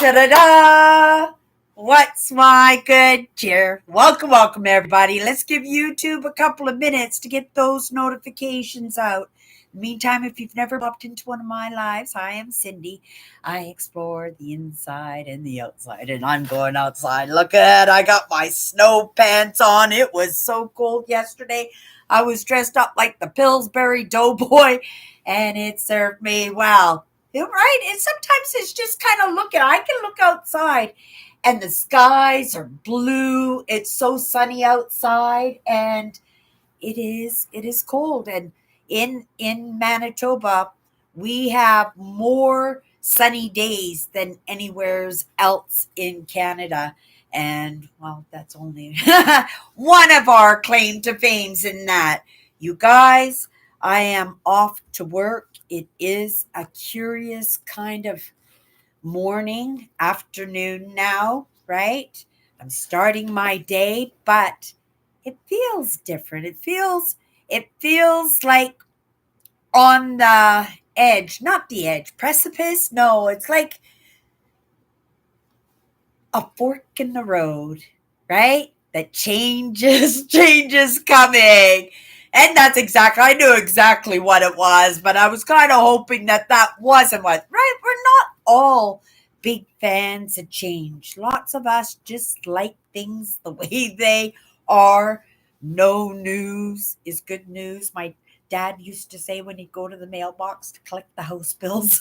Da-da-da! What's my good cheer? Welcome, everybody. Let's give YouTube a couple of minutes to get those notifications out. In the meantime, if you've never popped into one of my lives, I am Cindy. I explore the inside and the outside, and I'm going outside. Look at, I got my snow pants on. It was so cold yesterday. I was dressed up like the Pillsbury Doughboy, and it served me well. Right? And sometimes it's just kind of looking. I can look outside and the skies are blue. It's so sunny outside and it is cold. And in Manitoba, we have more sunny days than anywhere else in Canada. And well, that's only one of our claim to fames in that. You guys, I am off to work. It is a curious kind of morning, afternoon now, right? I'm starting my day, but it feels different. It feels like on the edge, not the edge, precipice. No, it's like a fork in the road, right? That changes coming. And that's exactly, I knew exactly what it was, but I was kind of hoping that that wasn't what, right? We're not all big fans of change. Lots of us just like things the way they are. No news is good news. My dad used to say when he'd go to the mailbox to collect the house bills,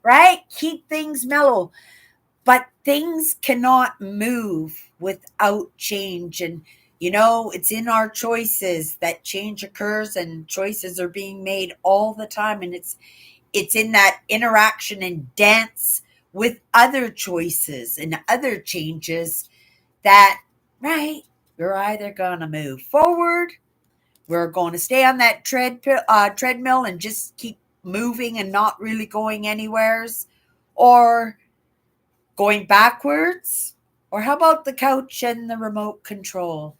right? Keep things mellow, but things cannot move without change. And it's in our choices that change occurs, and choices are being made all the time. And it's in that interaction and dance with other choices and other changes that, right, we're either going to move forward, we're going to stay on that treadmill and just keep moving and not really going anywheres, or going backwards? Or how about the couch and the remote control,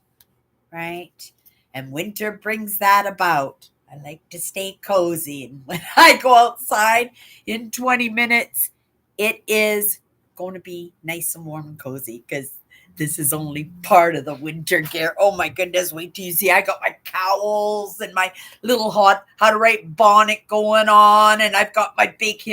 right? And winter brings that about. I like to stay cozy. And when I go outside in 20 minutes, it is going to be nice and warm and cozy because this is only part of the winter gear. Oh my goodness, wait till you see. I got my cowls and my little hot how to write bonnet going on. And I've got my big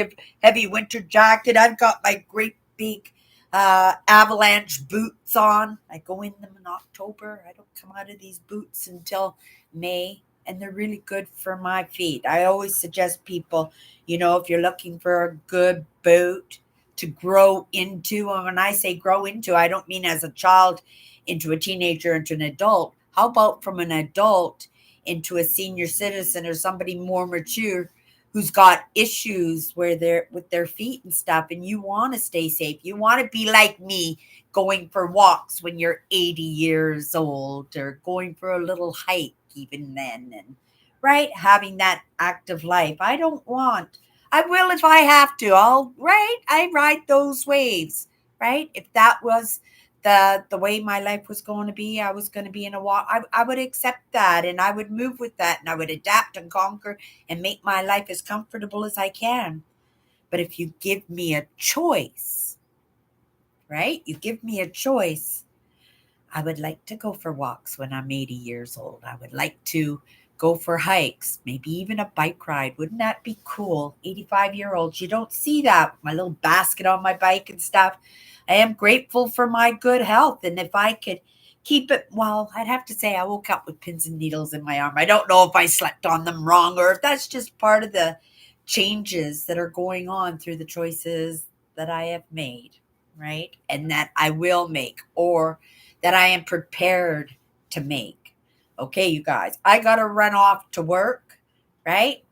heavy winter jacket. I've got my great big avalanche boots on. I go in them in October. I don't come out of these boots until May, and they're really good for my feet. I always suggest people, if you're looking for a good boot to grow into, and when I say grow into, I don't mean as a child into a teenager into an adult. How about from an adult into a senior citizen or somebody more mature who's got issues where they're with their feet and stuff, and you want to stay safe. You want to be like me, going for walks when you're 80 years old, or going for a little hike even then, and right, having that active life. I will if I have to. I ride those waves, right? If that was the way my life was going to be, I was going to be in a walk. I would accept that, and I would move with that, and I would adapt and conquer and make my life as comfortable as I can. But if you give me a choice, right? You give me a choice. I would like to go for walks when I'm 80 years old. I would like to go for hikes, maybe even a bike ride. Wouldn't that be cool? 85-year-olds, you don't see that with my little basket on my bike and stuff. I am grateful for my good health. And if I could keep it, well, I'd have to say I woke up with pins and needles in my arm. I don't know if I slept on them wrong or if that's just part of the changes that are going on through the choices that I have made, right? And that I will make, or that I am prepared to make. Okay, you guys, I got to run off to work, right?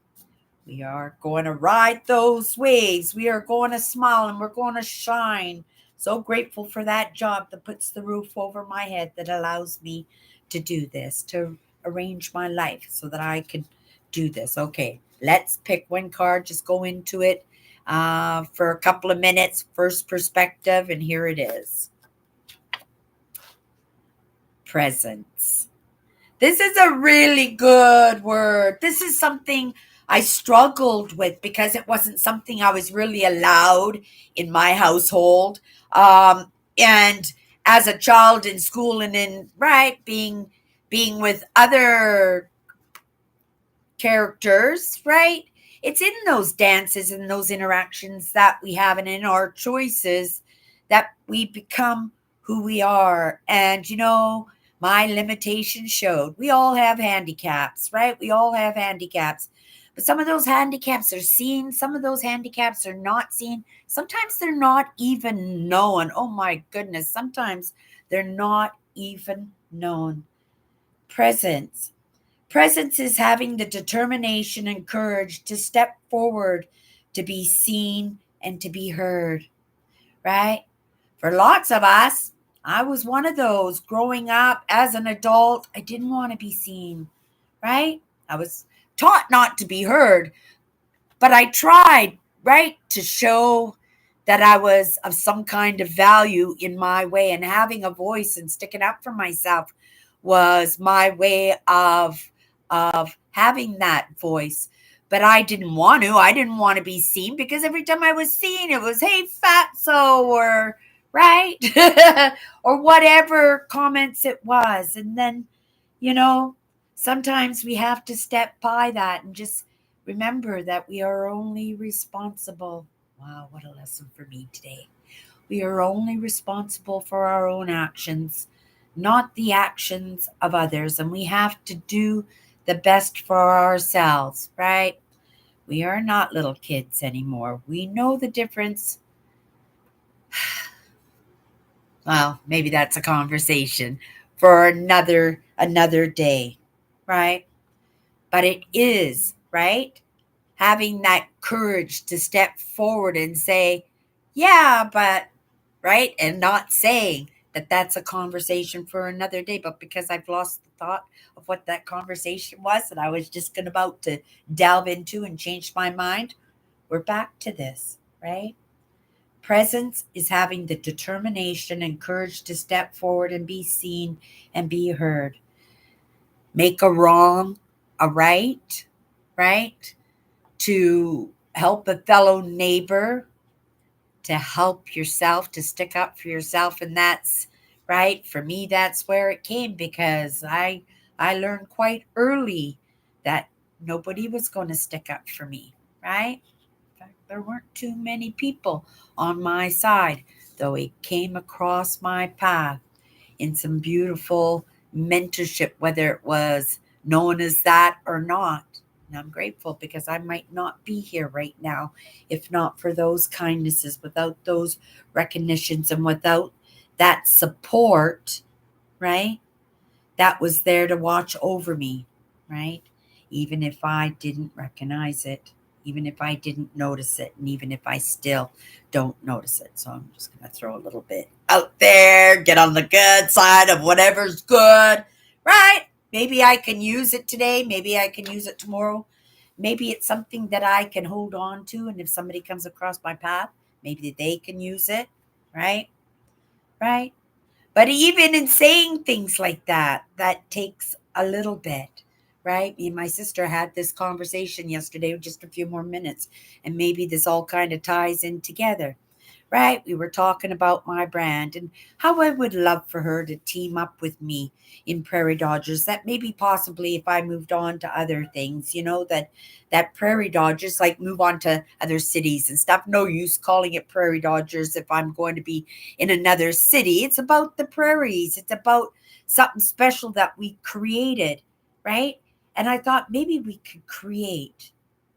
We are going to ride those waves. We are going to smile and we're going to shine. So grateful for that job that puts the roof over my head, that allows me to do this, to arrange my life so that I can do this. Okay, let's pick one card, just go into it for a couple of minutes. First perspective, and here it is. Presence. This is a really good word. This is something I struggled with because it wasn't something I was really allowed in my household. And as a child in school and in right being with other characters, right? It's in those dances and those interactions that we have and in our choices that we become who we are. And, my limitation showed we all have handicaps, right? We all have handicaps. But some of those handicaps are seen, some of those handicaps are not seen. Sometimes they're not even known. Oh my goodness. Sometimes they're not even known. Presence. Presence is having the determination and courage to step forward, to be seen and to be heard, right? For lots of us, I was one of those growing up as an adult. I didn't want to be seen, right? I was taught not to be heard, but I tried, right, to show that I was of some kind of value in my way, and having a voice and sticking up for myself was my way of having that voice. But I didn't want to. I didn't want to be seen because every time I was seen, it was, hey, fatso, or right, or whatever comments it was. And then, you know, sometimes we have to step by that and just remember that we are only responsible. Wow, what a lesson for me today. We are only responsible for our own actions, not the actions of others. And we have to do the best for ourselves, right? We are not little kids anymore. We know the difference. Well, maybe that's a conversation for another day, right? But it is, right? Having that courage to step forward and say, yeah, but, right? And not saying that that's a conversation for another day, but because I've lost the thought of what that conversation was that I was just about to delve into and change my mind, we're back to this, right? Presence is having the determination and courage to step forward and be seen and be heard. Make a wrong a right, right? To help a fellow neighbor, to help yourself, to stick up for yourself. And that's right. For me, that's where it came because I learned quite early that nobody was going to stick up for me, right? In fact, there weren't too many people on my side, though it came across my path in some beautiful mentorship, whether it was known as that or not. And I'm grateful because I might not be here right now if not for those kindnesses, without those recognitions, and without that support, right? That was there to watch over me, right? Even if I didn't recognize it, even if I didn't notice it, and even if I still don't notice it. So I'm just going to throw a little bit out there, get on the good side of whatever's good, right? Maybe I can use it today. Maybe I can use it tomorrow. Maybe it's something that I can hold on to. And if somebody comes across my path, maybe they can use it, right? Right? But even in saying things like that, that takes a little bit, right? Me and my sister had this conversation yesterday, just a few more minutes, and maybe this all kind of ties in together, right? We were talking about my brand and how I would love for her to team up with me in Prairie Dodgers. That maybe possibly if I moved on to other things, that Prairie Dodgers like move on to other cities and stuff. No use calling it Prairie Dodgers if I'm going to be in another city. It's about the prairies. It's about something special that we created, right? And I thought maybe we could create,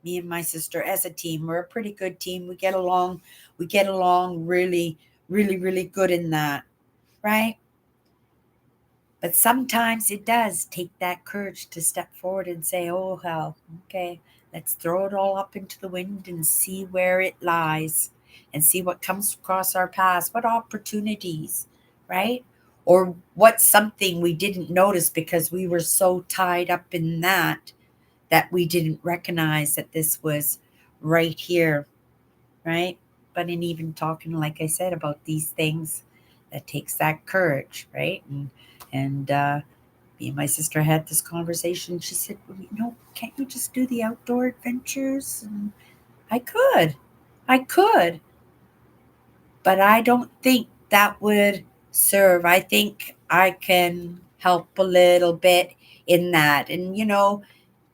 me and my sister as a team. We're a pretty good team. We get along really, really, really good in that, right? But sometimes it does take that courage to step forward and say, oh, hell, okay, let's throw it all up into the wind and see where it lies and see what comes across our paths, what opportunities, right? Or what's something we didn't notice because we were so tied up in that we didn't recognize that this was right here, right? But in even talking, like I said, about these things, that takes that courage, right? And Me and my sister had this conversation. She said, well, can't you just do the outdoor adventures? And I could. I could. But I don't think that would serve. I think I can help a little bit in that. And,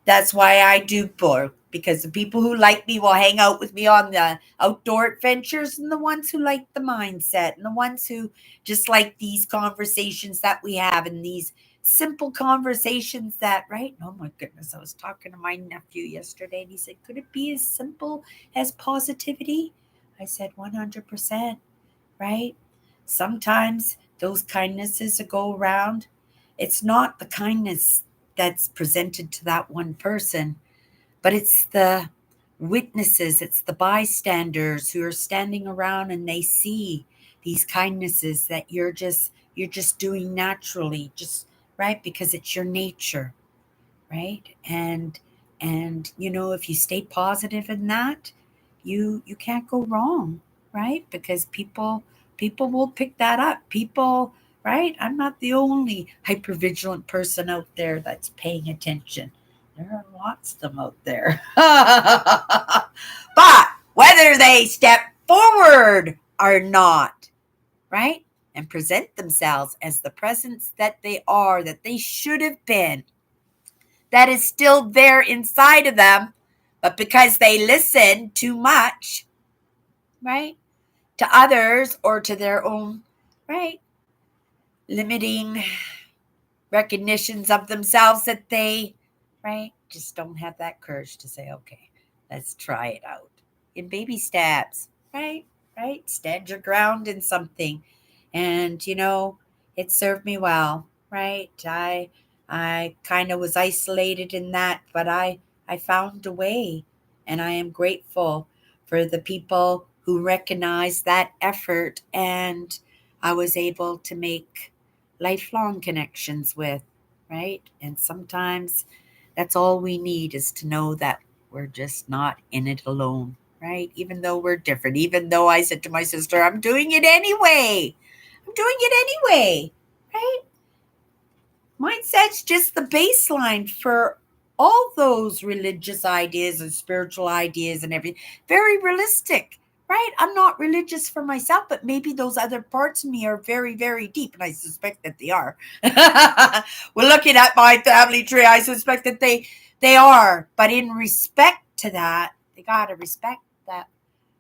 that's why I do both, because the people who like me will hang out with me on the outdoor adventures, and the ones who like the mindset, and the ones who just like these conversations that we have, and these simple conversations that, right? Oh my goodness, I was talking to my nephew yesterday and he said, could it be as simple as positivity? I said, 100%, right? Sometimes those kindnesses that go around, it's not the kindness that's presented to that one person, but it's the witnesses, it's the bystanders who are standing around and they see these kindnesses that you're just doing naturally, just right because it's your nature, right? And if you stay positive in that, you can't go wrong, right? Because people will pick that up. People, right? I'm not the only hypervigilant person out there that's paying attention. There are lots of them out there. But whether they step forward or not, right? And present themselves as the presence that they are, that they should have been, that is still there inside of them, but because they listen too much, right, to others or to their own, right, limiting recognitions of themselves, that they, right, just don't have that courage to say, okay, let's try it out in baby steps, right, right, stand your ground in something. And it served me well, right? I kind of was isolated in that, but I found a way, and I am grateful for the people who recognized that effort, and I was able to make lifelong connections with, right? And sometimes that's all we need, is to know that we're just not in it alone, right? Even though we're different, even though I said to my sister, I'm doing it anyway. I'm doing it anyway, right? Mindset's just the baseline for all those religious ideas and spiritual ideas and everything. Very realistic, right? I'm not religious for myself, but maybe those other parts of me are very, very deep, and I suspect that they are. We're looking at my family tree. I suspect that they are, but in respect to that, they gotta respect that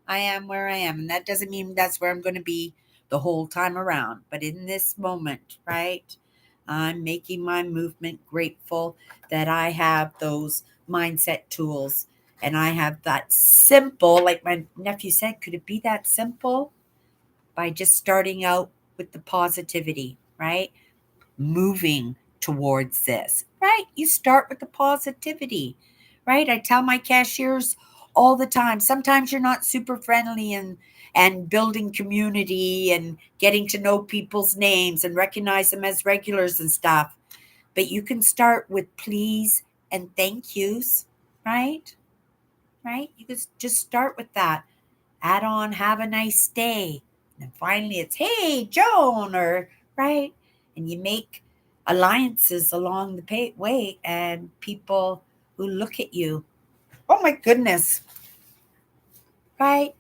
I am where I am. And that doesn't mean that's where I'm going to be the whole time around. But in this moment, right, I'm making my movement, grateful that I have those mindset tools. And I have that simple, like my nephew said, could it be that simple? By just starting out with the positivity, right? Moving towards this, right? You start with the positivity, right? I tell my cashiers all the time, sometimes you're not super friendly and building community and getting to know people's names and recognize them as regulars and stuff. But you can start with please and thank yous, right? Right? You can just start with that. Add on, have a nice day. And finally, it's, hey, Joan, or, right? And you make alliances along the way, and people who look at you, oh my goodness, right?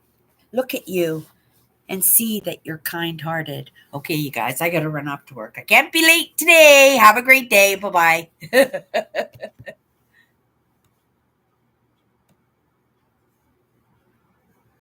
Look at you and see that you're kind hearted. Okay, you guys, I got to run off to work. I can't be late today. Have a great day. Bye bye.